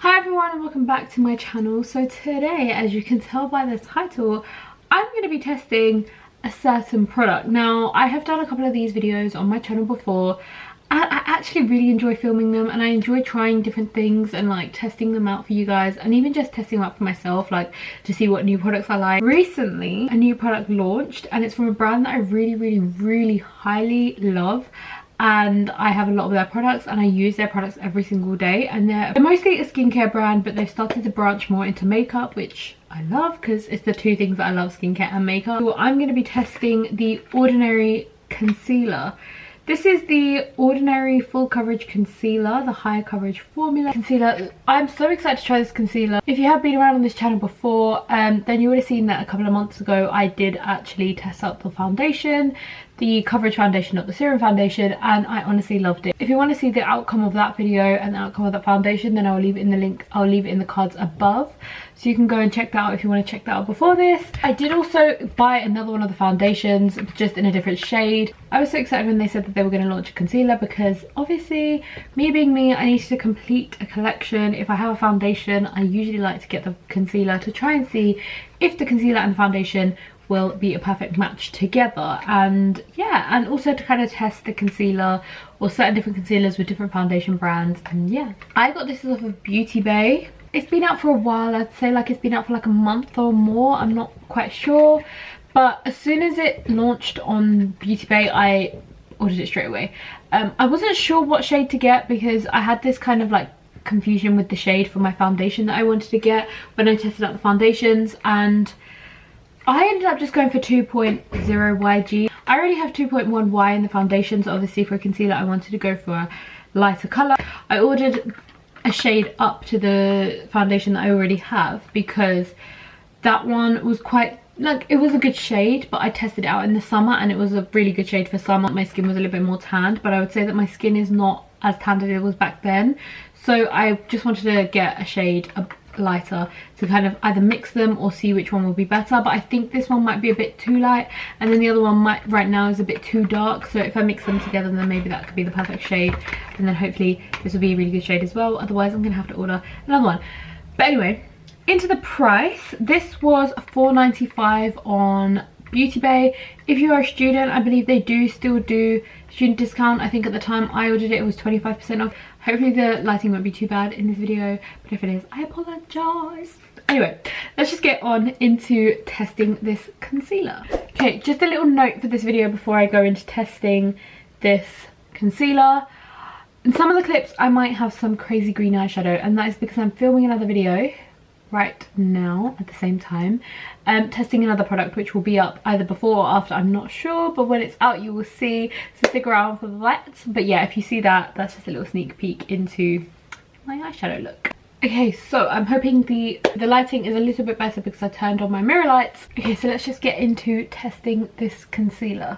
Hi everyone and welcome back to my channel. So today, as you can tell by the title, I'm going to be testing a certain product. Now, I have done a couple of these videos on my channel before and I actually really enjoy filming them, and I enjoy trying different things and like testing them out for you guys, and even just testing them out for myself, like to see what new products I like. Recently, a new product launched and it's from a brand that I really highly love. And I have a lot of their products and I use their products every single day, and they're mostly a skincare brand, but they've started to branch more into makeup, which I love because it's the two things that I love, skincare and makeup. So I'm going to be testing the Ordinary concealer. This is the Ordinary Full Coverage Concealer, the high coverage formula concealer. I'm so excited to try this concealer. If you have been around on this channel before, then you would have seen that a couple of months ago I did actually test out the foundation, the coverage foundation, not the serum foundation, and I honestly loved it. If you want to see the outcome of that video and the outcome of that foundation, then I'll leave it in the link, I'll leave it in the cards above, so you can go and check that out if you want to check that out before this. I did also buy another one of the foundations, just in a different shade. I was so excited when they said that they were going to launch a concealer, because obviously, me being me, I needed to complete a collection. If I have a foundation, I usually like to get the concealer to try and see if the concealer and the foundation will be a perfect match together. And yeah, and also to kind of test the concealer or certain different concealers with different foundation brands. And yeah, I got this off of Beauty Bay. It's been out for a while. I'd say like it's been out for like a month or more, I'm not quite sure, but as soon as it launched on Beauty Bay, I ordered it straight away. I wasn't sure what shade to get because I had this kind of like confusion with the shade for my foundation that I wanted to get when I tested out the foundations, and I ended up just going for 2.0 YG. I already have 2.1 Y in the foundation, so obviously for a concealer I wanted to go for a lighter colour. I ordered a shade up to the foundation that I already have because that one was quite, like, it was a good shade, but I tested it out in the summer and it was a really good shade for summer. My skin was a little bit more tanned, but I would say that my skin is not as tanned as it was back then. So I just wanted to get a shade lighter to kind of either mix them or see which one will be better, but I think this one might be a bit too light, and then the other one might right now is a bit too dark, so if I mix them together then maybe that could be the perfect shade, and then hopefully this will be a really good shade as well. Otherwise I'm gonna have to order another one. But anyway, into the price. This was $4.95 on Beauty Bay. If you are a student, I believe they do still do student discount. I think at the time I ordered it, it was 25% off. Hopefully the lighting won't be too bad in this video, but if it is, I apologize. Anyway, let's just get on into testing this concealer. Okay, just a little note for this video before I go into testing this concealer. In some of the clips I might have some crazy green eyeshadow, and that is because I'm filming another video right now at the same time, testing another product which will be up either before or after, I'm not sure, but when it's out you will see, so stick around for that. But yeah, if you see that, that's just a little sneak peek into my eyeshadow look. Okay, so I'm hoping the lighting is a little bit better because I turned on my mirror lights. Okay, so let's just get into testing this concealer.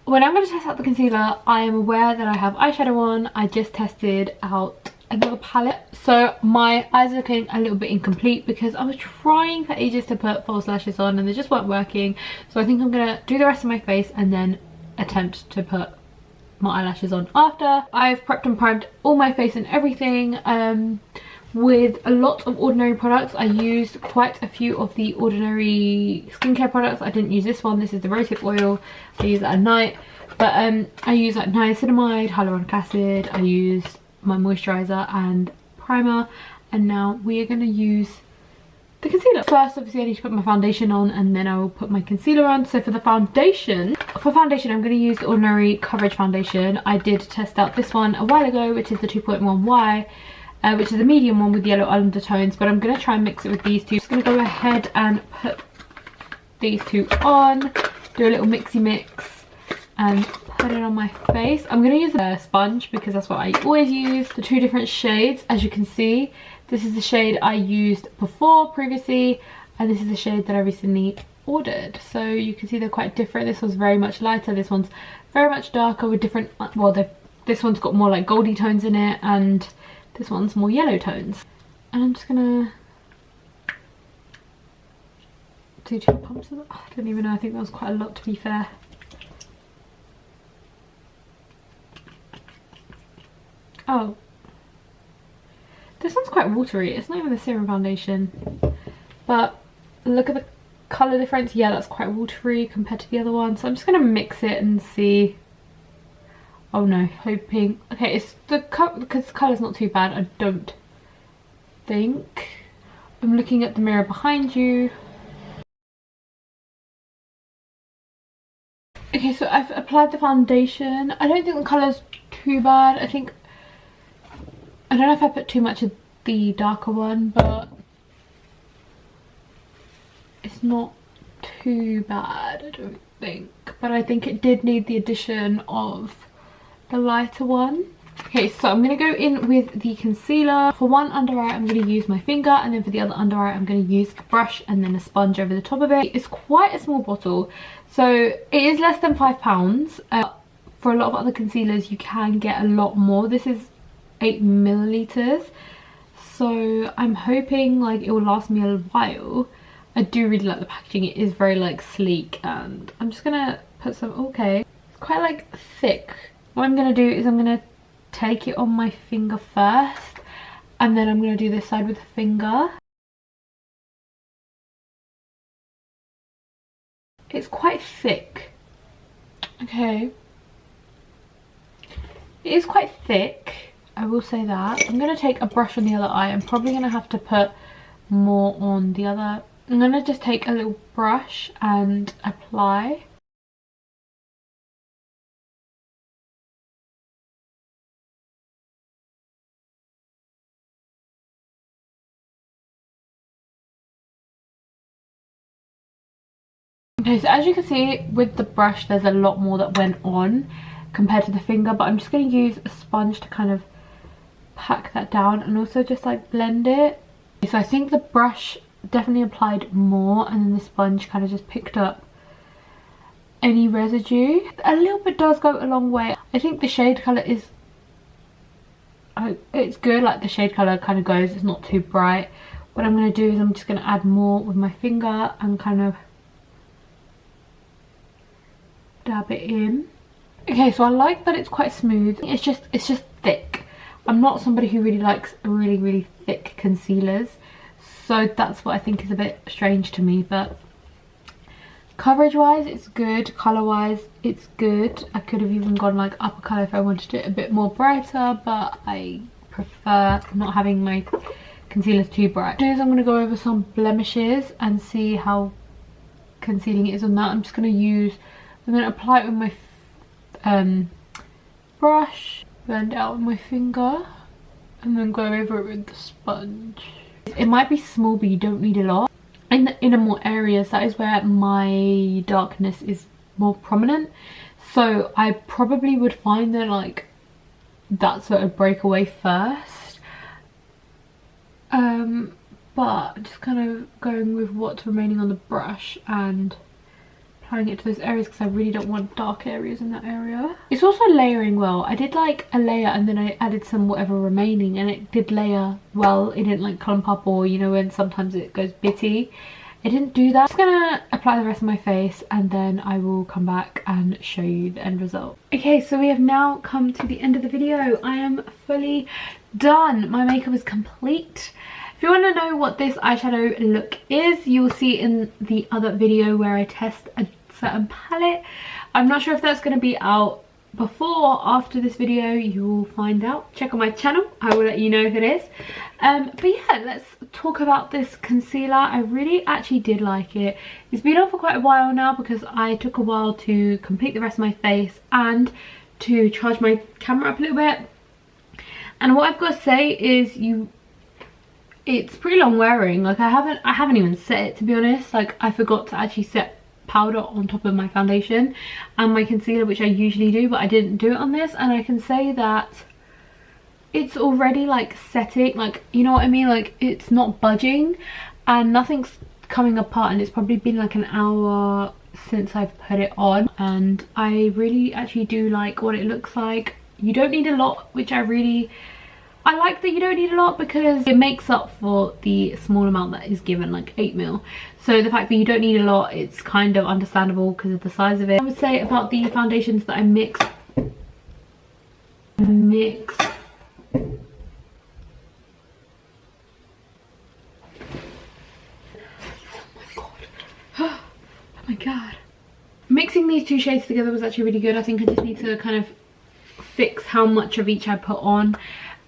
When I'm going to test out the concealer, I am aware that I have eyeshadow on. I just tested out another palette, so my eyes are looking a little bit incomplete because I was trying for ages to put false lashes on and they just weren't working. So I think I'm gonna do the rest of my face and then attempt to put my eyelashes on after. I've prepped and primed all my face and everything with a lot of Ordinary products. I used quite a few of the Ordinary skincare products. I didn't use this one. This is the rosehip oil. I use that at night, but I use like niacinamide, hyaluronic acid. I used my moisturizer and primer, and now we are going to use the concealer. First, obviously I need to put my foundation on and then I will put my concealer on. So for the foundation, I'm going to use the Ordinary Coverage Foundation. I did test out this one a while ago, which is the 2.1 Y, which is the medium one with yellow undertones, but I'm going to try and mix it with these two. Just going to go ahead and put these two on, do a little mixy mix and put it on my face. I'm going to use a sponge because that's what I always use. The two different shades, as you can see, this is the shade I used previously, and this is the shade that I recently ordered. So you can see they're quite different. This one's very much lighter, this one's very much darker with different, well, this one's got more like goldy tones in it, and this one's more yellow tones. And I'm just gonna do 2 pumps of it. I don't even know, I think that was quite a lot to be fair. Oh, This one's quite watery. It's not even a serum foundation. But look at the colour difference. Yeah, that's quite watery compared to the other one. So I'm just going to mix it and see. Oh no, hoping. Okay, it's the because the colour's not too bad, I don't think. I'm looking at the mirror behind you. Okay, so I've applied the foundation. I don't think the colour's too bad. I don't know if I put too much of the darker one, but it's not too bad, I don't think. But I think it did need the addition of the lighter one. Okay, so I'm going to go in with the concealer. For one under eye, I'm going to use my finger, and then for the other under eye, I'm going to use a brush and then a sponge over the top of it. It's quite a small bottle, so it is less than £5. For a lot of other concealers, you can get a lot more. This is 8 milliliters, so I'm hoping like it will last me a while. I do really like the packaging. It is very like sleek, and I'm just gonna put some. Okay, it's quite like thick. What I'm gonna do is I'm gonna take it on my finger first, and then I'm gonna do this side with the finger. It's quite thick. Okay, it is quite thick, I will say that. I'm gonna take a brush on the other eye. I'm probably gonna have to put more on the other. I'm gonna just take a little brush and apply. Okay, so as you can see with the brush, there's a lot more that went on compared to the finger, but I'm just going to use a sponge to kind of pack that down and also just like blend it. So I think the brush definitely applied more, and then the sponge kind of just picked up any residue. A little bit does go a long way. I think the shade colour is, it's good, like the shade colour kind of goes, it's not too bright. What I'm going to do is I'm just going to add more with my finger and kind of dab it in. Okay, so I like that it's quite smooth. It's just thick. I'm not somebody who really likes really thick concealers, so that's what I think is a bit strange to me. But coverage wise it's good, colour wise it's good. I could have even gone like upper colour if I wanted it a bit more brighter, but I prefer not having my concealers too bright. I'm going to go over some blemishes and see how concealing it is on that. I'm going to apply it with my brush, blend it out with my finger, and then go over it with the sponge. It might be small, but you don't need a lot. In the inner more areas, that is where my darkness is more prominent, so I probably would find that like that's where it would break away first. But just kind of going with what's remaining on the brush and applying it to those areas, because I really don't want dark areas in that area. It's also layering well. I did like a layer and then I added some whatever remaining, and it did layer well. It didn't like clump up, or you know when sometimes it goes bitty. It didn't do that. I'm just gonna apply the rest of my face and then I will come back and show you the end result. Okay, so we have now come to the end of the video. I am fully done. My makeup is complete. If you want to know what this eyeshadow look is, you will see in the other video where I test a certain palette. I'm not sure if that's going to be out before or after this video. You will find out. Check on my channel, I will let you know if it is. But yeah, let's talk about this concealer. I really actually did like it. It's been on for quite a while now because I took a while to complete the rest of my face and to charge my camera up a little bit. And what I've got to say is it's pretty long wearing. Like I haven't even set it, to be honest. Like I forgot to actually set powder on top of my foundation and my concealer, which I usually do, but I didn't do it on this. And I can say that it's already like setting, like, you know what I mean, like it's not budging and nothing's coming apart, and it's probably been like an hour since I've put it on, and I really actually do like what it looks like. You don't need a lot, which I like that you don't need a lot, because it makes up for the small amount that is given, like 8 mil. So the fact that you don't need a lot, it's kind of understandable because of the size of it. I would say about the foundations that I mix god. Mixing these two shades together was actually really good. I think I just need to kind of fix how much of each I put on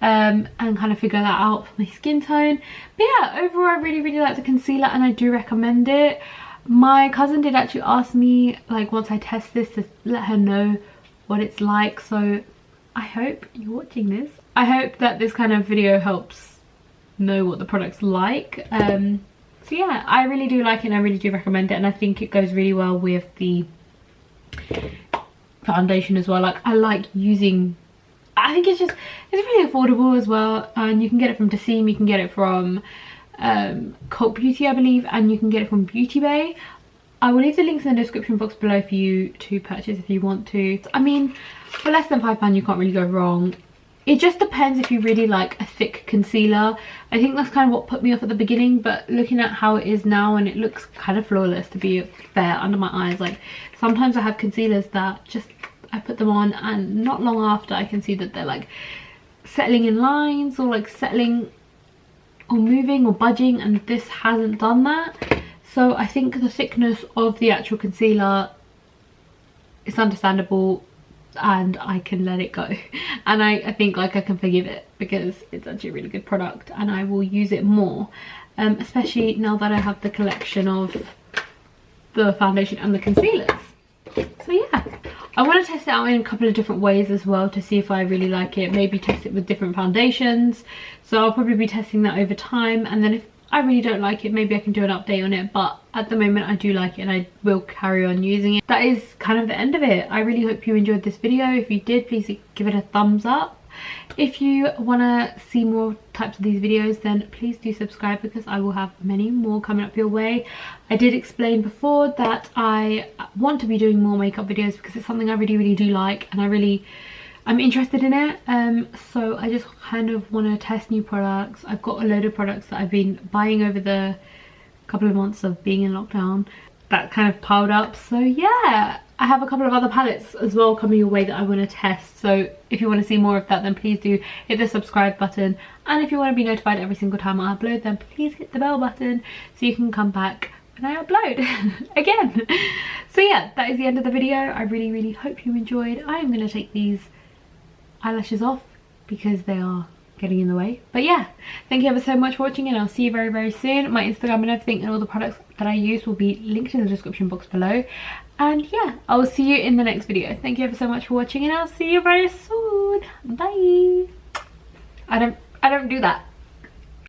and kind of figure that out for my skin tone. But yeah, overall I really like the concealer and I do recommend it. My cousin did actually ask me, like, once I test this, to let her know what it's like, so I hope you're watching this. I hope that this kind of video helps know what the product's like. So yeah, I really do like it and I really do recommend it, and I think it goes really well with the foundation as well. Like, I like using, I think it's really affordable as well, and you can get it from Dassim, you can get it from Cult Beauty, I believe, and you can get it from Beauty Bay. I will leave the links in the description box below for you to purchase if you want to. I mean, for less than £5 you can't really go wrong. It just depends if you really like a thick concealer. I think that's kind of what put me off at the beginning, but looking at how it is now, and it looks kind of flawless, to be fair, under my eyes. Like, sometimes I have concealers that just, I put them on and not long after I can see that they're like settling in lines, or like settling or moving or budging, and this hasn't done that. So I think the thickness of the actual concealer is understandable and I can let it go, and I think like I can forgive it because it's actually a really good product and I will use it more, especially now that I have the collection of the foundation and the concealers. So yeah, I want to test it out in a couple of different ways as well to see if I really like it. Maybe test it with different foundations, so I'll probably be testing that over time, and then if I really don't like it, maybe I can do an update on it. But at the moment I do like it and I will carry on using it. That is kind of the end of it. I really hope you enjoyed this video. If you did, please give it a thumbs up. If you want to see more types of these videos, then please do subscribe because I will have many more coming up your way. I did explain before that I want to be doing more makeup videos because it's something I really do like, and I'm interested in it. So I just kind of want to test new products. I've got a load of products that I've been buying over the couple of months of being in lockdown that kind of piled up. So yeah, I have a couple of other palettes as well coming your way that I want to test. So if you want to see more of that, then please do hit the subscribe button, and if you want to be notified every single time I upload, then please hit the bell button so you can come back when I upload again. So yeah, that is the end of the video. I really hope you enjoyed. I am going to take these eyelashes off because they are getting in the way. But yeah, thank you ever so much for watching, and I'll see you very soon. My Instagram and everything and all the products that I use will be linked in the description box below. And yeah, I will see you in the next video. Thank you ever so much for watching, and I'll see you very soon. Bye. I don't do that.